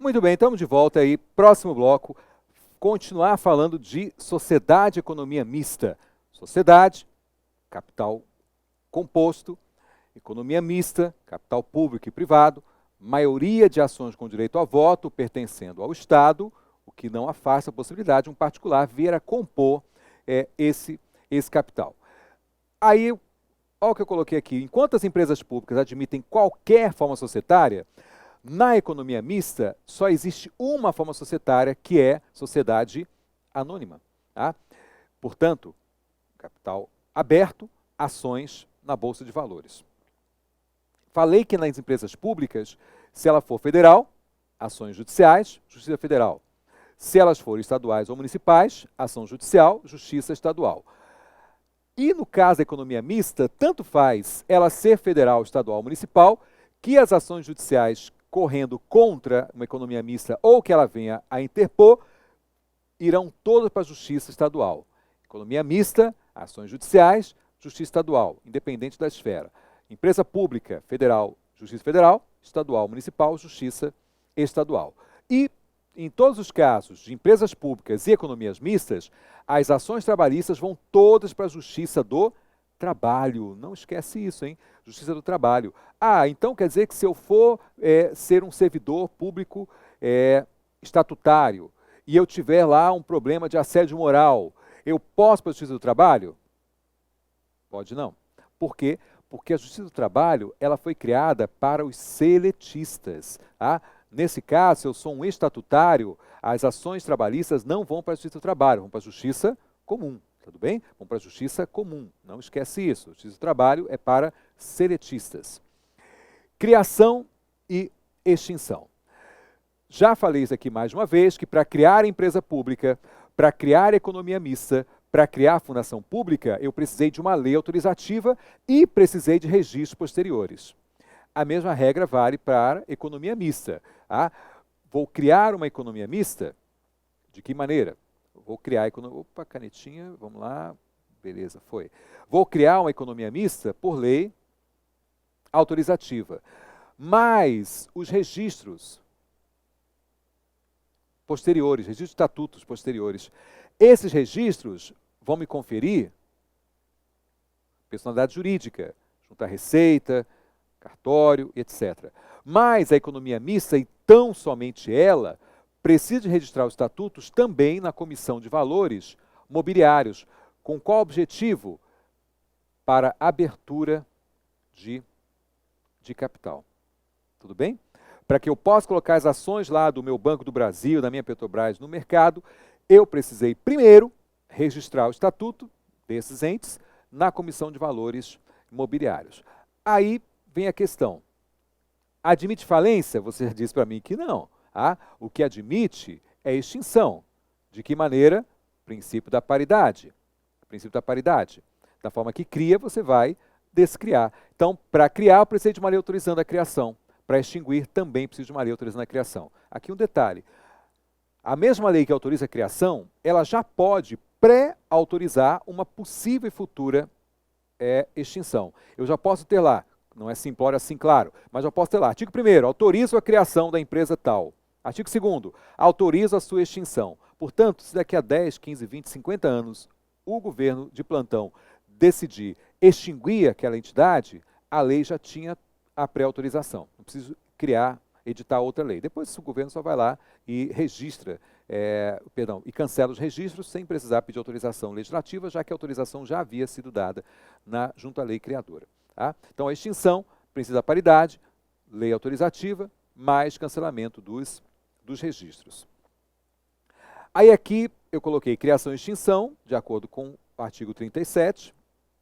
Muito bem, estamos de volta aí. Próximo bloco, continuar falando de sociedade e economia mista. Sociedade, capital composto, economia mista, capital público e privado, maioria de ações com direito a voto pertencendo ao Estado, o que não afasta a possibilidade de um particular vir a compor esse capital. Aí, olha o que eu coloquei aqui. Enquanto as empresas públicas admitem qualquer forma societária, na economia mista só existe uma forma societária, que é sociedade anônima. Tá? Portanto, capital aberto, ações na Bolsa de Valores. Falei que nas empresas públicas, se ela for federal, ações judiciais, Justiça Federal. Se elas forem estaduais ou municipais, ação judicial, Justiça Estadual. E no caso da economia mista, tanto faz ela ser federal, estadual ou municipal, que as ações judiciais correndo contra uma economia mista ou que ela venha a interpor, irão todas para a Justiça Estadual. Economia mista, ações judiciais, Justiça Estadual, independente da esfera. Empresa pública, federal, Justiça Federal, estadual, municipal, Justiça Estadual. E, em todos os casos de empresas públicas e economias mistas, as ações trabalhistas vão todas para a Justiça do Trabalho. Não esquece isso, hein? Justiça do Trabalho. Ah, então quer dizer que se eu for ser um servidor público estatutário e eu tiver lá um problema de assédio moral, eu posso para a Justiça do Trabalho? Pode não. Por quê? Porque a Justiça do Trabalho ela foi criada para os seletistas. Tá? Nesse caso, se eu sou um estatutário, as ações trabalhistas não vão para a Justiça do Trabalho, vão para a Justiça Comum. Tudo bem? Vão para a Justiça Comum. Não esquece isso. A Justiça do Trabalho é para seletistas. Criação e extinção. Já falei isso aqui mais uma vez, que para criar empresa pública, para criar economia mista, para criar fundação pública, eu precisei de uma lei autorizativa e precisei de registros posteriores. A mesma regra vale para a economia mista. Tá? Vou criar uma economia mista? De que maneira? Vou criar a economia... Opa, canetinha, vamos lá. Beleza, foi. Vou criar uma economia mista por lei autorizativa. Mas os registros posteriores, registros de estatutos posteriores, esses registros vão me conferir personalidade jurídica, junto à Receita, cartório, etc. Mas a economia mista, e tão somente ela, precisa de registrar os estatutos também na Comissão de Valores Mobiliários. Com qual objetivo? Para abertura de capital. Tudo bem? Para que eu possa colocar as ações lá do meu Banco do Brasil, da minha Petrobras no mercado, eu precisei primeiro registrar o estatuto desses entes na Comissão de Valores Mobiliários. Aí vem a questão. Admite falência? Você disse para mim que não. O que admite é extinção. De que maneira? Princípio da paridade. Princípio da paridade. Da forma que cria, você vai descriar. Então, para criar, eu preciso de uma lei autorizando a criação. Para extinguir, também preciso de uma lei autorizando a criação. Aqui um detalhe. A mesma lei que autoriza a criação, ela já pode pré-autorizar uma possível e futura extinção. Eu já posso ter lá, não é simplório assim, claro, mas eu posso ter lá, artigo 1º, autorizo a criação da empresa tal. Artigo 2º, autorizo a sua extinção. Portanto, se daqui a 10, 15, 20, 50 anos o governo de plantão decidir extinguir aquela entidade, a lei já tinha a pré-autorização. Não preciso editar outra lei. Depois o governo só vai lá e registra, e cancela os registros sem precisar pedir autorização legislativa, já que a autorização já havia sido dada junto à lei criadora. Tá? Então a extinção, princípio da paridade, lei autorizativa, mais cancelamento dos registros. Aí aqui eu coloquei criação e extinção, de acordo com o artigo 37,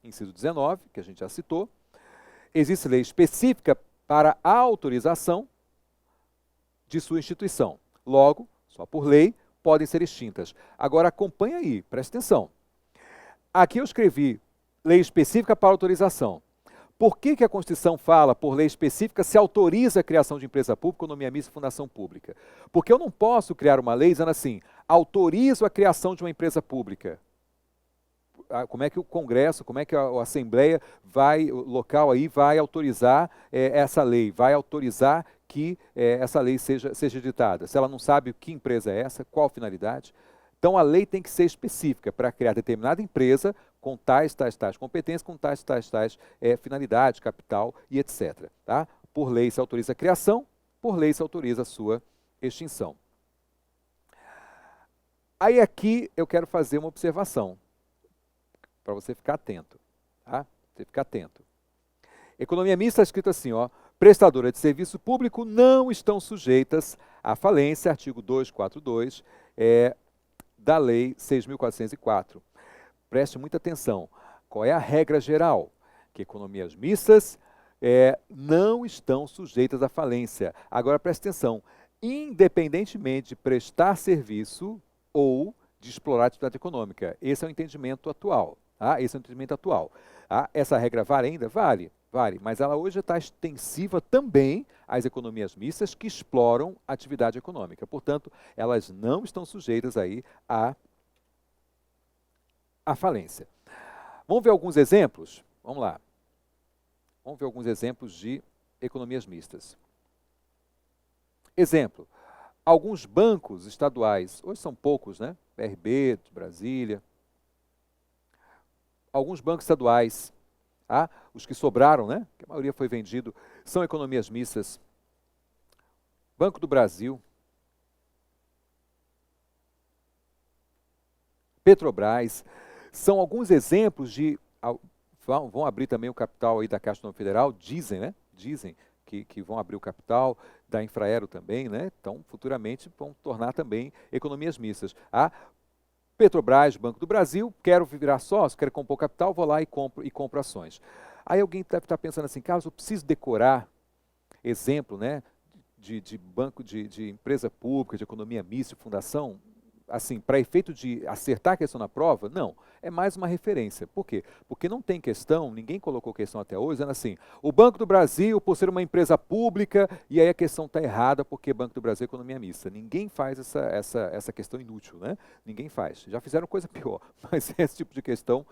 inciso 19, que a gente já citou. Existe lei específica para a autorização de sua instituição. Logo, só por lei, podem ser extintas. Agora acompanha aí, presta atenção. Aqui eu escrevi lei específica para autorização. Por que a Constituição fala, por lei específica, se autoriza a criação de empresa pública, economia mista e fundação pública? Porque eu não posso criar uma lei dizendo assim, autorizo a criação de uma empresa pública. o Congresso, como é que a Assembleia o local aí vai autorizar essa lei, vai autorizar que essa lei seja editada. Se ela não sabe que empresa é essa, qual a finalidade. Então, a lei tem que ser específica para criar determinada empresa com tais competências, com tais finalidades, capital e etc. Tá? Por lei se autoriza a criação, por lei se autoriza a sua extinção. Aí aqui eu quero fazer uma observação, para você ficar atento. Tá? Você ficar atento. Economia mista está escrito assim, ó, prestadora de serviço público não estão sujeitas à falência, artigo 242, da Lei 6.404. Preste muita atenção. Qual é a regra geral? Que economias mistas não estão sujeitas à falência. Agora, preste atenção. Independentemente de prestar serviço ou de explorar a atividade econômica. Esse é o entendimento atual. Tá? Esse é o entendimento atual. Tá? Essa regra vale ainda? Vale. Vale, mas ela hoje está extensiva também às economias mistas que exploram a atividade econômica. Portanto, elas não estão sujeitas aí à falência. Vamos ver alguns exemplos? Vamos lá. Vamos ver alguns exemplos de economias mistas. Exemplo, alguns bancos estaduais, hoje são poucos, né? BRB, de Brasília. Alguns bancos estaduais, os que sobraram, né? Que a maioria foi vendido, são economias mistas. Banco do Brasil, Petrobras, são alguns exemplos de... Vão abrir também o capital aí da Caixa Econômica Federal, dizem, né? Dizem que vão abrir o capital da Infraero também, né? Então, futuramente, vão tornar também economias mistas. Petrobras, Banco do Brasil, quero virar sócio, quero compor capital, vou lá e compro ações. Aí alguém deve estar pensando assim, Carlos, eu preciso decorar exemplo, né, de banco, de empresa pública, de economia mista, de fundação, assim, para efeito de acertar a questão na prova? Não, é mais uma referência. Por quê? Porque não tem questão, ninguém colocou questão até hoje, dizendo assim, o Banco do Brasil, por ser uma empresa pública, e aí a questão está errada porque Banco do Brasil é economia mista. Ninguém faz essa questão inútil, né? Ninguém faz. Já fizeram coisa pior, mas esse tipo de questão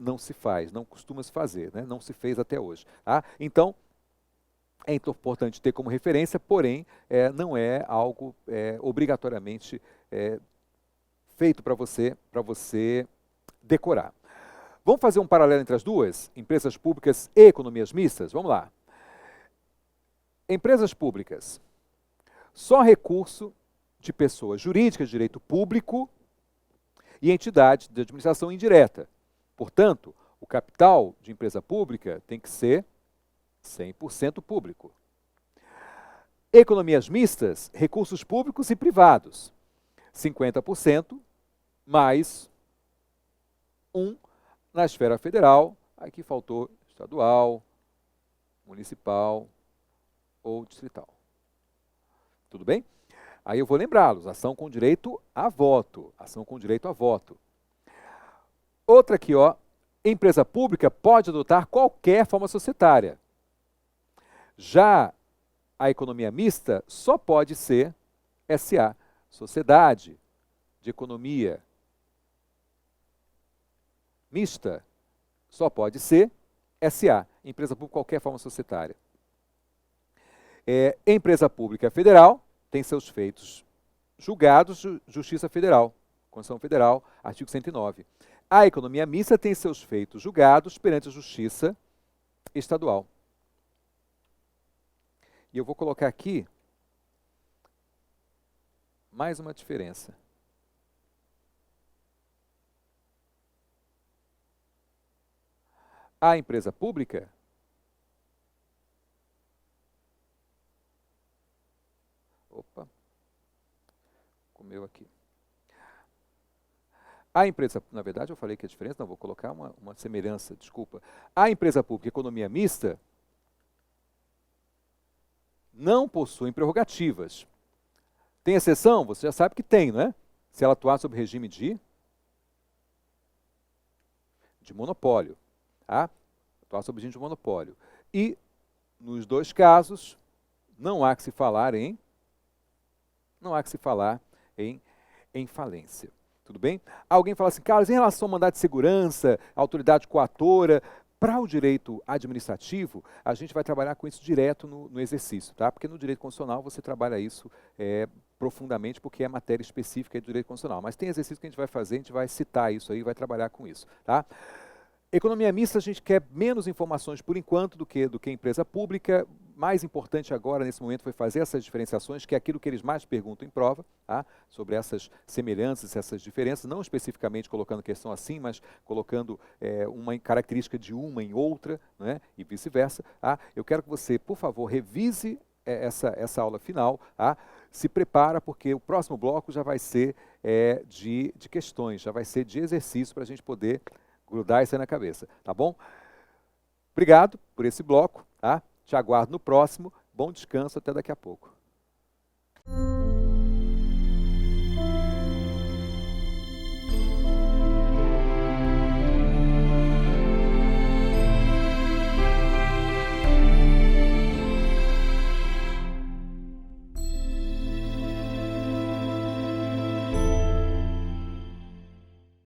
não se faz, não costuma se fazer, né? Não se fez até hoje. Tá? Então, é importante ter como referência, porém, não é algo obrigatoriamente feito para você decorar. Vamos fazer um paralelo entre as duas? Empresas públicas e economias mistas? Vamos lá. Empresas públicas. Só recurso de pessoas jurídicas de direito público e entidades de administração indireta. Portanto, o capital de empresa pública tem que ser 100% público. Economias mistas, recursos públicos e privados. 50% mais 1 na esfera federal, aqui faltou estadual, municipal ou distrital. Tudo bem? Aí eu vou lembrá-los, ação com direito a voto. Ação com direito a voto. Outra aqui, ó, empresa pública pode adotar qualquer forma societária. Já a economia mista só pode ser SA, Sociedade de Economia Mista, só pode ser SA, empresa pública qualquer forma societária. Empresa pública federal tem seus feitos julgados, Justiça Federal, Constituição Federal, artigo 109. A economia mista tem seus feitos julgados perante a Justiça Estadual. E eu vou colocar aqui mais uma diferença. A empresa pública comeu aqui. A empresa, na verdade eu falei que a diferença, não, vou colocar uma semelhança, desculpa. A empresa pública economia mista não possui prerrogativas. Tem exceção? Você já sabe que tem, não é? Se ela atuar sob regime de monopólio. Tá? Atuar sob regime de monopólio. E, nos dois casos, não há que se falar em falência. Tudo bem? Alguém fala assim, Carlos, em relação ao mandado de segurança, autoridade coatora, para o direito administrativo, a gente vai trabalhar com isso direto no exercício, tá? Porque no direito constitucional você trabalha isso profundamente, porque é matéria específica do direito constitucional. Mas tem exercício que a gente vai fazer, a gente vai citar isso aí, vai trabalhar com isso, tá? Economia mista, a gente quer menos informações por enquanto do que empresa pública. Mais importante agora, nesse momento, foi fazer essas diferenciações, que é aquilo que eles mais perguntam em prova, tá? Sobre essas semelhanças, essas diferenças, não especificamente colocando questão assim, mas colocando uma característica de uma em outra, né? E vice-versa. Tá? Eu quero que você, por favor, revise essa aula final, tá? Se prepara, porque o próximo bloco já vai ser de questões, já vai ser de exercício para a gente poder grudar isso aí na cabeça, tá bom? Obrigado por esse bloco, tá? Te aguardo no próximo. Bom descanso, até daqui a pouco.